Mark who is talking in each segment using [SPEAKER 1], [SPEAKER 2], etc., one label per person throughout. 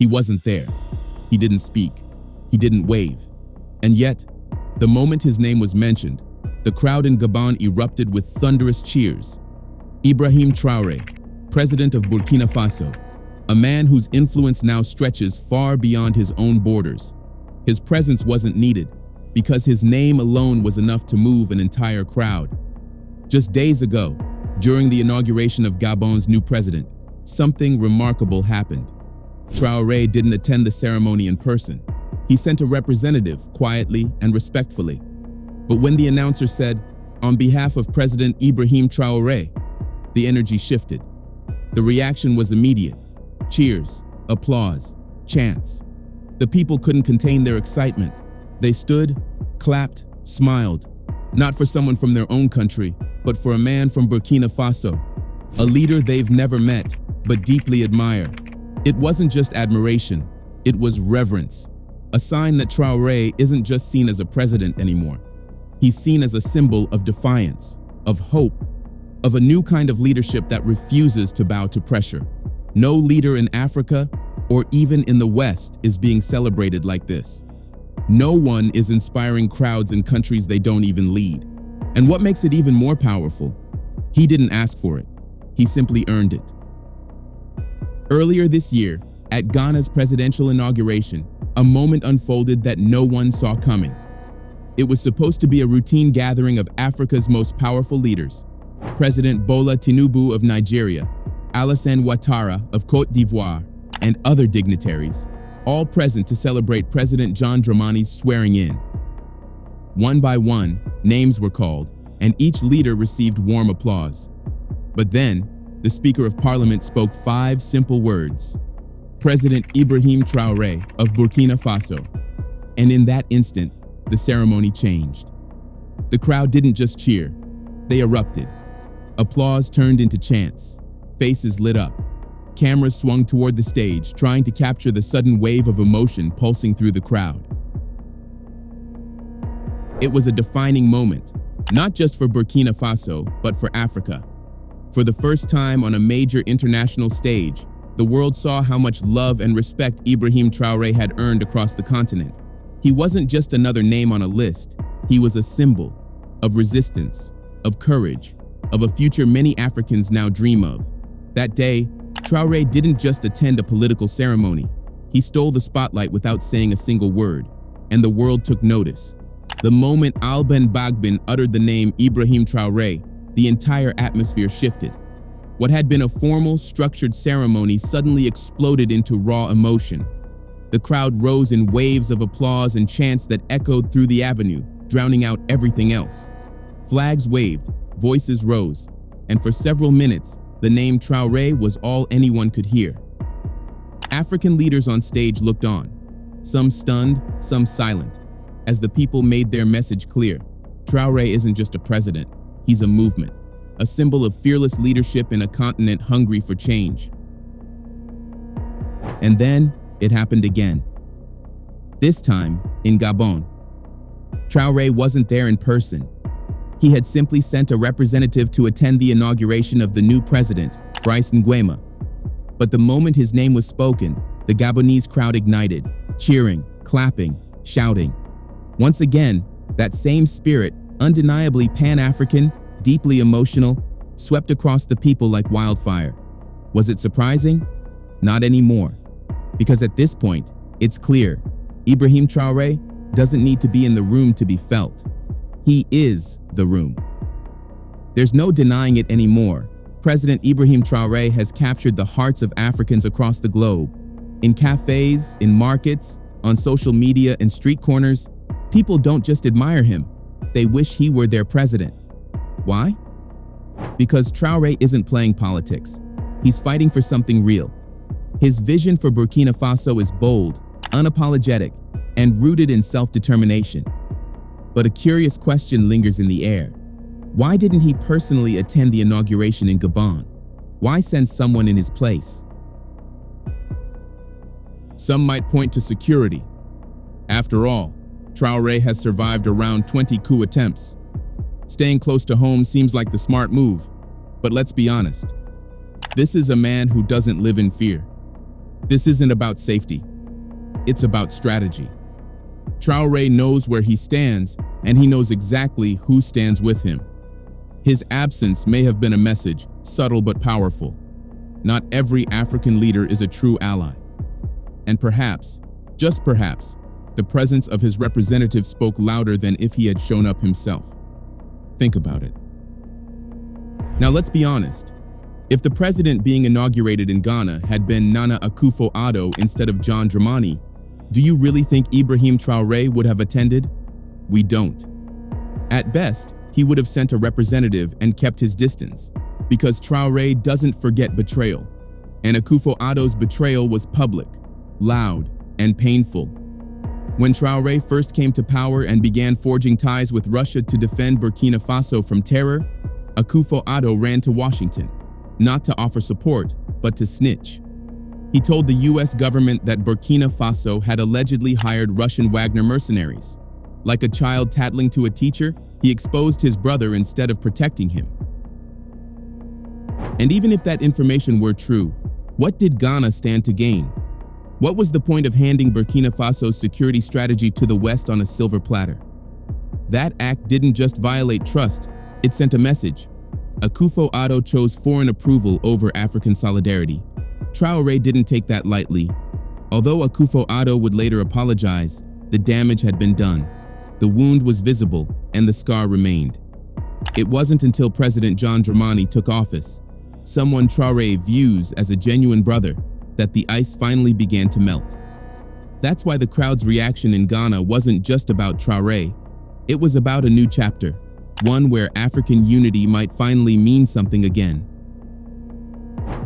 [SPEAKER 1] He wasn't there. He didn't speak. He didn't wave. And yet, the moment his name was mentioned, the crowd in Gabon erupted with thunderous cheers. Ibrahim Traoré, President of Burkina Faso, a man whose influence now stretches far beyond his own borders. His presence wasn't needed because his name alone was enough to move an entire crowd. Just days ago, during the inauguration of Gabon's new president, something remarkable happened. Traoré didn't attend the ceremony in person. He sent a representative quietly and respectfully. But when the announcer said, "On behalf of President Ibrahim Traoré," the energy shifted. The reaction was immediate. Cheers, applause, chants. The people couldn't contain their excitement. They stood, clapped, smiled, not for someone from their own country, but for a man from Burkina Faso, a leader they've never met, but deeply admire. It wasn't just admiration, it was reverence, a sign that Traoré isn't just seen as a president anymore. He's seen as a symbol of defiance, of hope, of a new kind of leadership that refuses to bow to pressure. No leader in Africa, or even in the West, is being celebrated like this. No one is inspiring crowds in countries they don't even lead. And what makes it even more powerful? He didn't ask for it. He simply earned it. Earlier this year, at Ghana's presidential inauguration, a moment unfolded that no one saw coming. It was supposed to be a routine gathering of Africa's most powerful leaders. President Bola Tinubu of Nigeria, Alassane Ouattara of Côte d'Ivoire, and other dignitaries, all present to celebrate President John Dramani's swearing in. One by one, names were called, and each leader received warm applause. But then, the Speaker of Parliament spoke 5 simple words: President Ibrahim Traoré of Burkina Faso. And in that instant, the ceremony changed. The crowd didn't just cheer, they erupted. Applause turned into chants, faces lit up. Cameras swung toward the stage, trying to capture the sudden wave of emotion pulsing through the crowd. It was a defining moment, not just for Burkina Faso, but for Africa. For the first time on a major international stage, the world saw how much love and respect Ibrahim Traoré had earned across the continent. He wasn't just another name on a list. He was a symbol of resistance, of courage, of a future many Africans now dream of. That day, Traoré didn't just attend a political ceremony. He stole the spotlight without saying a single word, and the world took notice. The moment Alben Bagbin uttered the name Ibrahim Traoré, the entire atmosphere shifted. What had been a formal, structured ceremony suddenly exploded into raw emotion. The crowd rose in waves of applause and chants that echoed through the avenue, drowning out everything else. Flags waved, voices rose, and for several minutes, the name Traoré was all anyone could hear. African leaders on stage looked on, some stunned, some silent, as the people made their message clear. Traoré isn't just a president, he's a movement, a symbol of fearless leadership in a continent hungry for change. And then it happened again. This time in Gabon. Traoré wasn't there in person. He had simply sent a representative to attend the inauguration of the new president, Brice Nguema. But the moment his name was spoken, the Gabonese crowd ignited, cheering, clapping, shouting. Once again, that same spirit, undeniably Pan-African, deeply emotional, swept across the people like wildfire. Was it surprising? Not anymore. Because at this point, it's clear, Ibrahim Traoré doesn't need to be in the room to be felt. He is the room. There's no denying it anymore. President Ibrahim Traoré has captured the hearts of Africans across the globe. In cafes, in markets, on social media and street corners, people don't just admire him, they wish he were their president. Why? Because Traoré isn't playing politics. He's fighting for something real. His vision for Burkina Faso is bold, unapologetic, and rooted in self-determination. But a curious question lingers in the air. Why didn't he personally attend the inauguration in Gabon? Why send someone in his place? Some might point to security. After all, Traoré has survived around 20 coup attempts. Staying close to home seems like the smart move, but let's be honest. This is a man who doesn't live in fear. This isn't about safety. It's about strategy. Traoré knows where he stands, and he knows exactly who stands with him. His absence may have been a message, subtle but powerful. Not every African leader is a true ally. And perhaps, just perhaps, the presence of his representative spoke louder than if he had shown up himself. Think about it. Now let's be honest. If the president being inaugurated in Ghana had been Nana Akufo-Addo instead of John Dramani, do you really think Ibrahim Traoré would have attended? We don't. At best, he would have sent a representative and kept his distance, because Traoré doesn't forget betrayal, and Akufo-Addo's betrayal was public, loud, and painful. When Traoré first came to power and began forging ties with Russia to defend Burkina Faso from terror, Akufo-Addo ran to Washington, not to offer support, but to snitch. He told the US government that Burkina Faso had allegedly hired Russian Wagner mercenaries. Like a child tattling to a teacher, he exposed his brother instead of protecting him. And even if that information were true, what did Ghana stand to gain? What was the point of handing Burkina Faso's security strategy to the West on a silver platter? That act didn't just violate trust, it sent a message. Akufo-Addo chose foreign approval over African solidarity. Traoré didn't take that lightly. Although Akufo-Addo would later apologize, the damage had been done. The wound was visible, and the scar remained. It wasn't until President John Dramani took office, someone Traoré views as a genuine brother, that the ice finally began to melt. That's why the crowd's reaction in Ghana wasn't just about Traoré. It was about a new chapter, one where African unity might finally mean something again.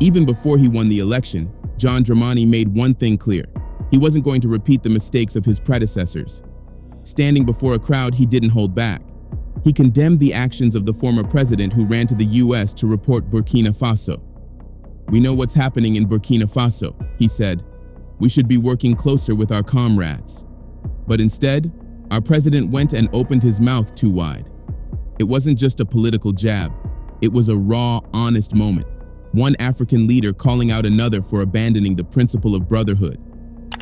[SPEAKER 1] Even before he won the election, John Dramani made one thing clear. He wasn't going to repeat the mistakes of his predecessors. Standing before a crowd, he didn't hold back. He condemned the actions of the former president who ran to the US to report Burkina Faso. "We know what's happening in Burkina Faso," he said. "We should be working closer with our comrades." But instead, our president went and opened his mouth too wide. It wasn't just a political jab. It was a raw, honest moment. One African leader calling out another for abandoning the principle of brotherhood.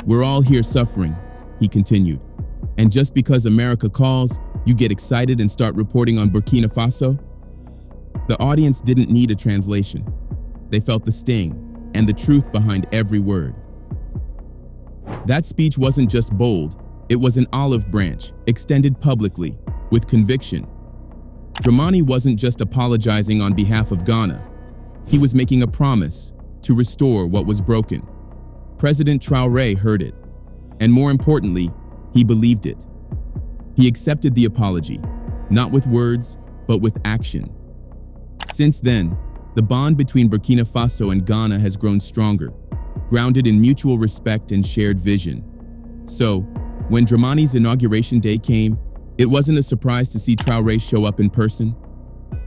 [SPEAKER 1] "We're all here suffering," he continued. "And just because America calls, you get excited and start reporting on Burkina Faso?" The audience didn't need a translation. They felt the sting and the truth behind every word. That speech wasn't just bold, it was an olive branch, extended publicly, with conviction. Dramani wasn't just apologizing on behalf of Ghana. He was making a promise to restore what was broken. President Traoré heard it, and more importantly, he believed it. He accepted the apology, not with words, but with action. Since then, the bond between Burkina Faso and Ghana has grown stronger, grounded in mutual respect and shared vision. So, when Dramani's inauguration day came, it wasn't a surprise to see Traoré show up in person.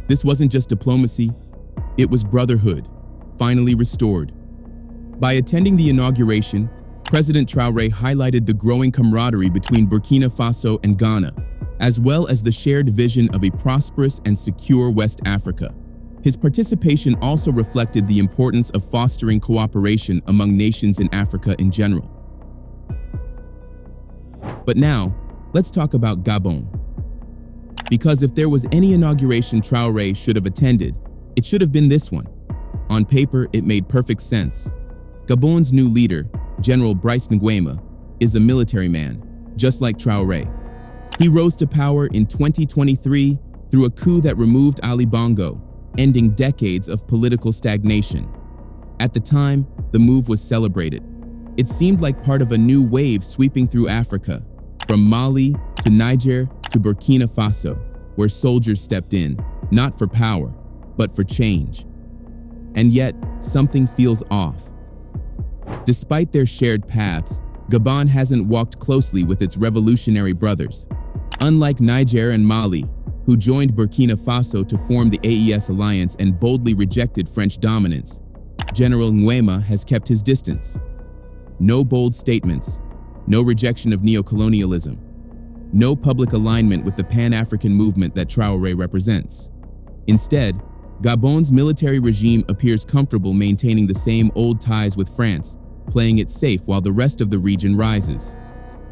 [SPEAKER 1] This wasn't just diplomacy, it was brotherhood, finally restored. By attending the inauguration, President Traoré highlighted the growing camaraderie between Burkina Faso and Ghana, as well as the shared vision of a prosperous and secure West Africa. His participation also reflected the importance of fostering cooperation among nations in Africa in general. But now, let's talk about Gabon. Because if there was any inauguration Traoré should have attended, it should have been this one. On paper, it made perfect sense. Gabon's new leader, General Brice Nguema, is a military man, just like Traoré. He rose to power in 2023 through a coup that removed Ali Bongo, ending decades of political stagnation. At the time, the move was celebrated. It seemed like part of a new wave sweeping through Africa, from Mali to Niger to Burkina Faso, where soldiers stepped in, not for power, but for change. And yet, something feels off. Despite their shared paths, Gabon hasn't walked closely with its revolutionary brothers. Unlike Niger and Mali, who joined Burkina Faso to form the AES alliance and boldly rejected French dominance, General Nguema has kept his distance. No bold statements, no rejection of neocolonialism, no public alignment with the Pan-African movement that Traoré represents. Instead, Gabon's military regime appears comfortable maintaining the same old ties with France, playing it safe while the rest of the region rises.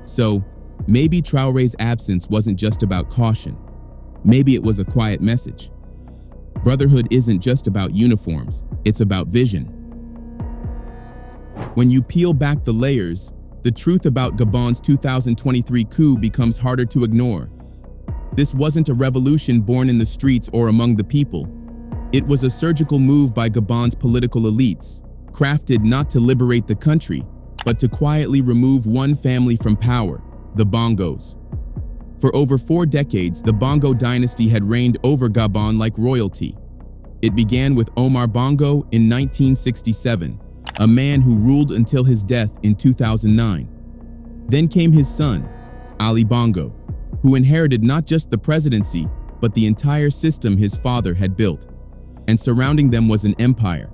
[SPEAKER 1] So, maybe Traoré's absence wasn't just about caution. Maybe it was a quiet message. Brotherhood isn't just about uniforms, it's about vision. When you peel back the layers, the truth about Gabon's 2023 coup becomes harder to ignore. This wasn't a revolution born in the streets or among the people. It was a surgical move by Gabon's political elites, crafted not to liberate the country, but to quietly remove one family from power, the Bongos. For over 4 decades, the Bongo dynasty had reigned over Gabon like royalty. It began with Omar Bongo in 1967, a man who ruled until his death in 2009. Then came his son, Ali Bongo, who inherited not just the presidency, but the entire system his father had built. And surrounding them was an empire,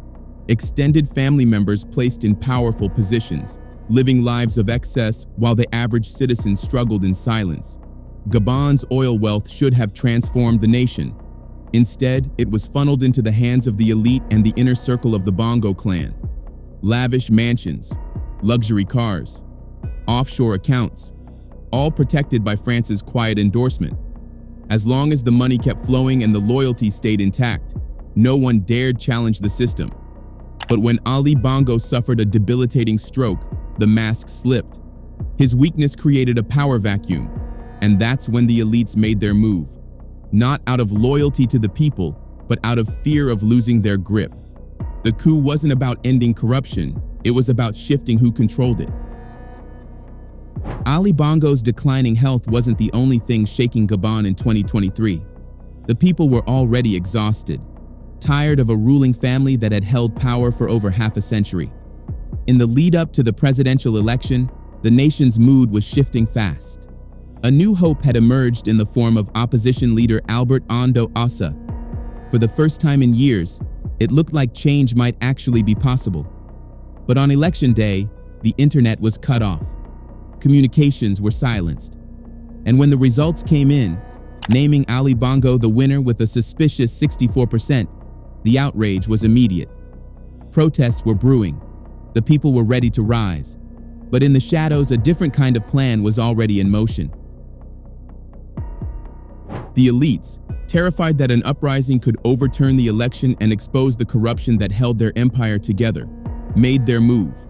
[SPEAKER 1] extended family members placed in powerful positions, living lives of excess while the average citizen struggled in silence. Gabon's oil wealth should have transformed the nation. Instead, it was funneled into the hands of the elite and the inner circle of the Bongo clan. Lavish mansions, luxury cars, offshore accounts, all protected by France's quiet endorsement. As long as the money kept flowing and the loyalty stayed intact, no one dared challenge the system. But when Ali Bongo suffered a debilitating stroke, the mask slipped. His weakness created a power vacuum, and that's when the elites made their move. Not out of loyalty to the people, but out of fear of losing their grip. The coup wasn't about ending corruption, it was about shifting who controlled it. Ali Bongo's declining health wasn't the only thing shaking Gabon in 2023. The people were already exhausted, tired of a ruling family that had held power for over half a century. In the lead-up to the presidential election, the nation's mood was shifting fast. A new hope had emerged in the form of opposition leader Albert Ondo Assa. For the first time in years, it looked like change might actually be possible. But on election day, the internet was cut off. Communications were silenced. And when the results came in, naming Ali Bongo the winner with a suspicious 64%, the outrage was immediate. Protests were brewing. The people were ready to rise. But in the shadows, a different kind of plan was already in motion. The elites, terrified that an uprising could overturn the election and expose the corruption that held their empire together, made their move.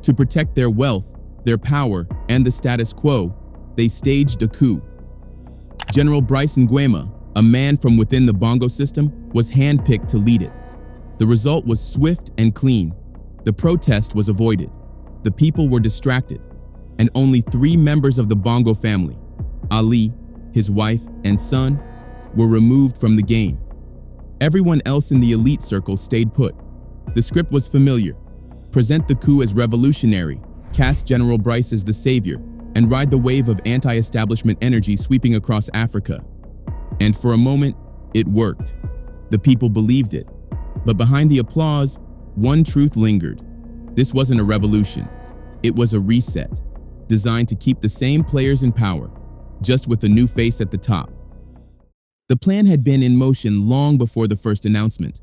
[SPEAKER 1] To protect their wealth, their power, and the status quo, they staged a coup. General Brice Nguema, a man from within the Bongo system, was handpicked to lead it. The result was swift and clean. The protest was avoided. The people were distracted, and only 3 members of the Bongo family, Ali, his wife, and son, were removed from the game. Everyone else in the elite circle stayed put. The script was familiar. Present the coup as revolutionary, cast General Brice as the savior, and ride the wave of anti-establishment energy sweeping across Africa. And for a moment, it worked. The people believed it. But behind the applause, one truth lingered. This wasn't a revolution. It was a reset, designed to keep the same players in power, just with a new face at the top. The plan had been in motion long before the first announcement.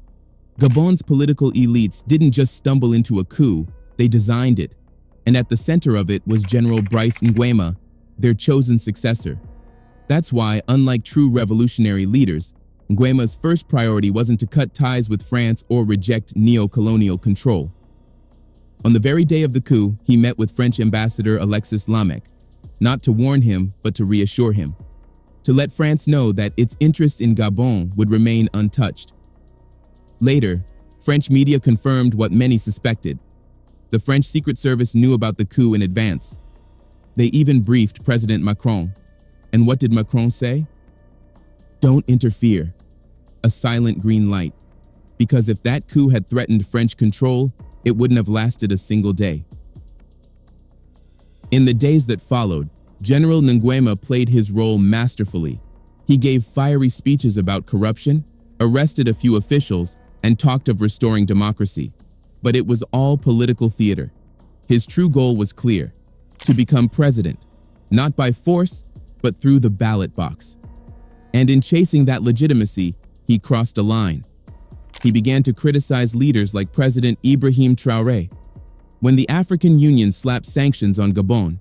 [SPEAKER 1] Gabon's political elites didn't just stumble into a coup, they designed it. And at the center of it was General Brice Nguema, their chosen successor. That's why, unlike true revolutionary leaders, Nguema's first priority wasn't to cut ties with France or reject neo-colonial control. On the very day of the coup, he met with French Ambassador Alexis Lamech, not to warn him, but to reassure him, to let France know that its interest in Gabon would remain untouched. Later, French media confirmed what many suspected. The French Secret Service knew about the coup in advance. They even briefed President Macron. And what did Macron say? Don't interfere. A silent green light. Because if that coup had threatened French control, it wouldn't have lasted a single day. In the days that followed, General Nguema played his role masterfully. He gave fiery speeches about corruption, arrested a few officials, and talked of restoring democracy. But it was all political theater. His true goal was clear: to become president, not by force, but through the ballot box. And in chasing that legitimacy, he crossed a line. He began to criticize leaders like President Ibrahim Traoré. When the African Union slapped sanctions on Gabon,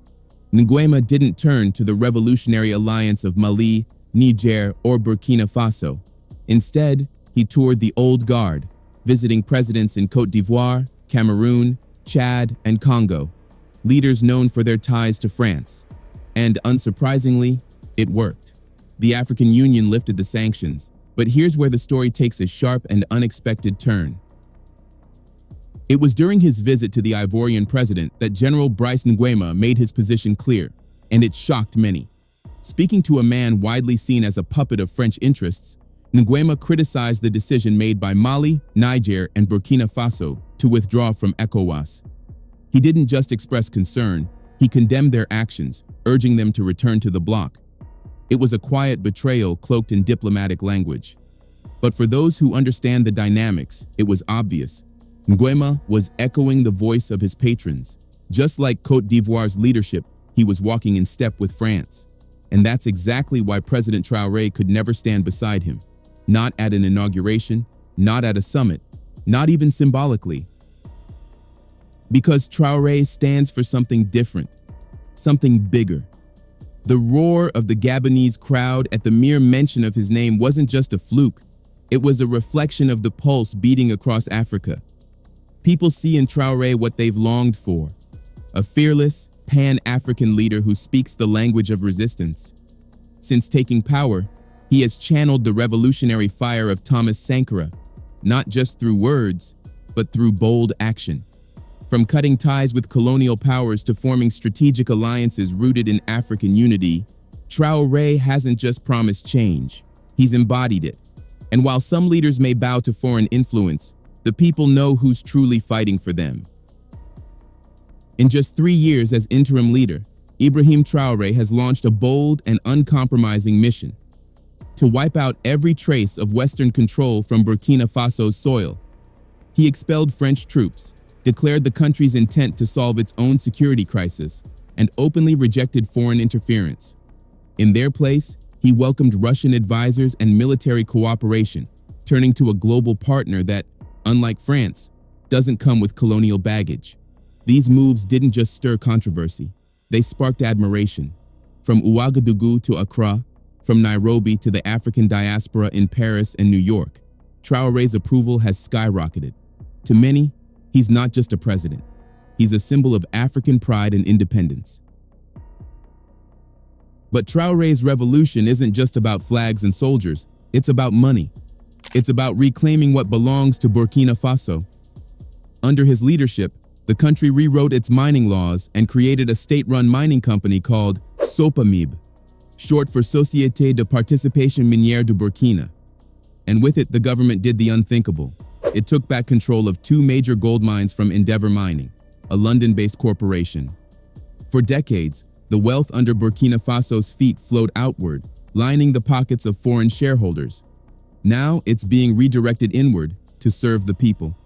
[SPEAKER 1] Nguema didn't turn to the revolutionary alliance of Mali, Niger, or Burkina Faso. Instead, he toured the old guard, visiting presidents in Côte d'Ivoire, Cameroon, Chad, and Congo, leaders known for their ties to France. And unsurprisingly, it worked. The African Union lifted the sanctions, but here's where the story takes a sharp and unexpected turn. It was during his visit to the Ivorian president that General Brice Nguema made his position clear, and it shocked many. Speaking to a man widely seen as a puppet of French interests, Nguema criticized the decision made by Mali, Niger, and Burkina Faso to withdraw from ECOWAS. He didn't just express concern, he condemned their actions, urging them to return to the bloc. It was a quiet betrayal cloaked in diplomatic language. But for those who understand the dynamics, it was obvious. Nguema was echoing the voice of his patrons. Just like Côte d'Ivoire's leadership, he was walking in step with France. And that's exactly why President Traoré could never stand beside him. Not at an inauguration, not at a summit, not even symbolically. Because Traoré stands for something different, something bigger. The roar of the Gabonese crowd at the mere mention of his name wasn't just a fluke. It was a reflection of the pulse beating across Africa. People see in Traoré what they've longed for, a fearless, Pan-African leader who speaks the language of resistance. Since taking power, he has channeled the revolutionary fire of Thomas Sankara, not just through words, but through bold action. From cutting ties with colonial powers to forming strategic alliances rooted in African unity, Traoré hasn't just promised change, he's embodied it. And while some leaders may bow to foreign influence, the people know who's truly fighting for them. In just 3 years as interim leader, Ibrahim Traoré has launched a bold and uncompromising mission to wipe out every trace of Western control from Burkina Faso's soil. He expelled French troops, declared the country's intent to solve its own security crisis, and openly rejected foreign interference. In their place, he welcomed Russian advisors and military cooperation, turning to a global partner that, unlike France, doesn't come with colonial baggage. These moves didn't just stir controversy, they sparked admiration. From Ouagadougou to Accra, from Nairobi to the African diaspora in Paris and New York, Traoré's approval has skyrocketed. To many, he's not just a president, he's a symbol of African pride and independence. But Traoré's revolution isn't just about flags and soldiers, it's about money. It's about reclaiming what belongs to Burkina Faso. Under his leadership, the country rewrote its mining laws and created a state-run mining company called SOPAMIB, short for Société de Participation Minière du Burkina. And with it, the government did the unthinkable. It took back control of 2 major gold mines from Endeavour Mining, a London-based corporation. For decades, the wealth under Burkina Faso's feet flowed outward, lining the pockets of foreign shareholders. Now it's being redirected inward to serve the people.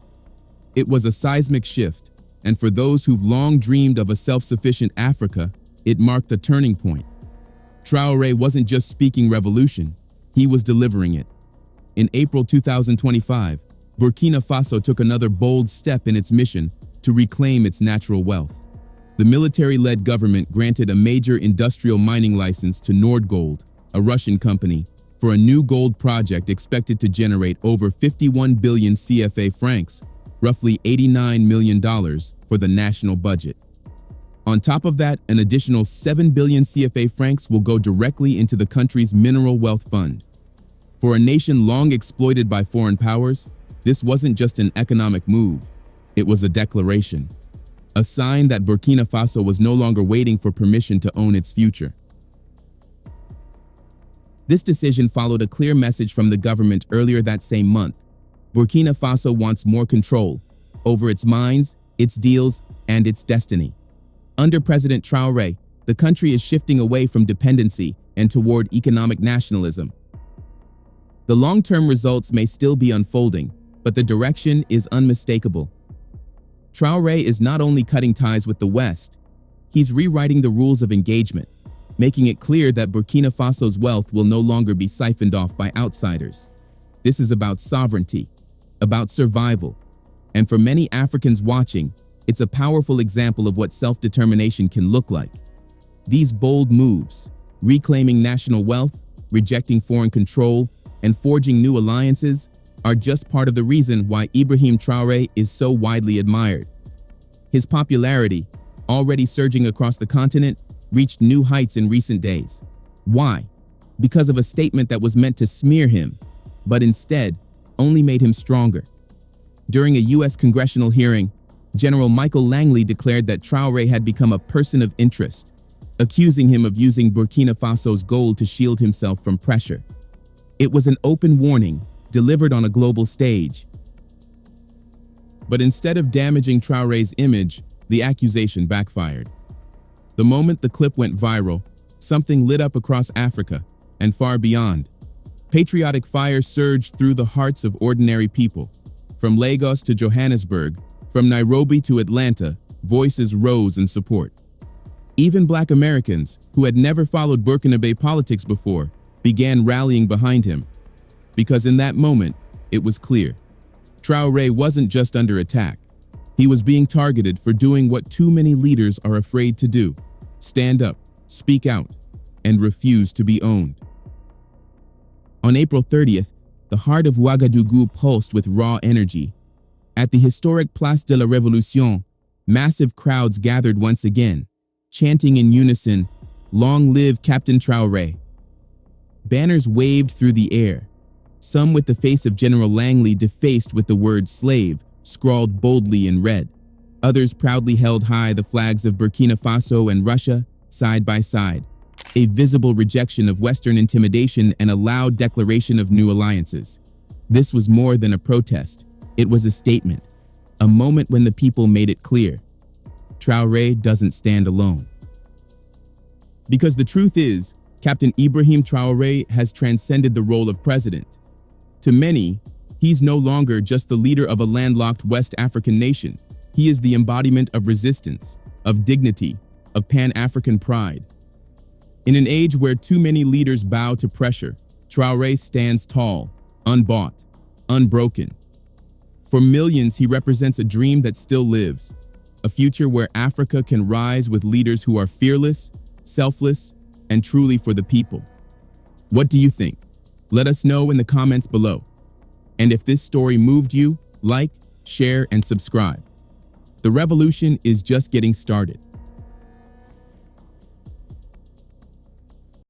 [SPEAKER 1] It was a seismic shift, and for those who've long dreamed of a self-sufficient Africa, it marked a turning point. Traoré wasn't just speaking revolution, he was delivering it. In April 2025, Burkina Faso took another bold step in its mission to reclaim its natural wealth. The military-led government granted a major industrial mining license to Nordgold, a Russian company, for a new gold project expected to generate over 51 billion CFA francs, roughly $89 million, for the national budget. On top of that, an additional 7 billion CFA francs will go directly into the country's mineral wealth fund. For a nation long exploited by foreign powers, this wasn't just an economic move, it was a declaration. A sign that Burkina Faso was no longer waiting for permission to own its future. This decision followed a clear message from the government earlier that same month. Burkina Faso wants more control over its mines, its deals, and its destiny. Under President Traoré, the country is shifting away from dependency and toward economic nationalism. The long-term results may still be unfolding, but the direction is unmistakable. Traoré is not only cutting ties with the West, he's rewriting the rules of engagement, making it clear that Burkina Faso's wealth will no longer be siphoned off by outsiders. This is about sovereignty, about survival, and for many Africans watching, It's a powerful example of what self-determination can look like. These bold moves, reclaiming national wealth, rejecting foreign control, and forging new alliances, are just part of the reason why Ibrahim Traoré is so widely admired. His popularity, already surging across the continent, reached new heights in recent days. Why? Because of a statement that was meant to smear him, but instead only made him stronger. During a U.S. congressional hearing, General Michael Langley declared that Traoré had become a person of interest, accusing him of using Burkina Faso's gold to shield himself from pressure. It was an open warning, delivered on a global stage. But instead of damaging Traoré's image, the accusation backfired. The moment the clip went viral, something lit up across Africa and far beyond. Patriotic fire surged through the hearts of ordinary people. From Lagos to Johannesburg, from Nairobi to Atlanta, voices rose in support. Even Black Americans, who had never followed Burkinabe politics before, began rallying behind him. Because in that moment, it was clear. Traoré wasn't just under attack. He was being targeted for doing what too many leaders are afraid to do: stand up, speak out, and refuse to be owned. On April 30th, the heart of Ouagadougou pulsed with raw energy. At the historic Place de la Révolution, massive crowds gathered once again, chanting in unison, "Long live Captain Traoré." Banners waved through the air, some with the face of General Langley defaced with the word slave scrawled boldly in red. Others proudly held high the flags of Burkina Faso and Russia side by side, a visible rejection of Western intimidation and a loud declaration of new alliances. This was more than a protest. It was a statement, a moment when the people made it clear: Traoré doesn't stand alone. Because the truth is, Captain Ibrahim Traoré has transcended the role of president. To many, he's no longer just the leader of a landlocked West African nation. He is the embodiment of resistance, of dignity, of Pan-African pride. In an age where too many leaders bow to pressure, Traoré stands tall, unbought, unbroken. For millions, he represents a dream that still lives, a future where Africa can rise with leaders who are fearless, selfless, and truly for the people. What do you think? Let us know in the comments below. And if this story moved you, like, share, and subscribe. The revolution is just getting started.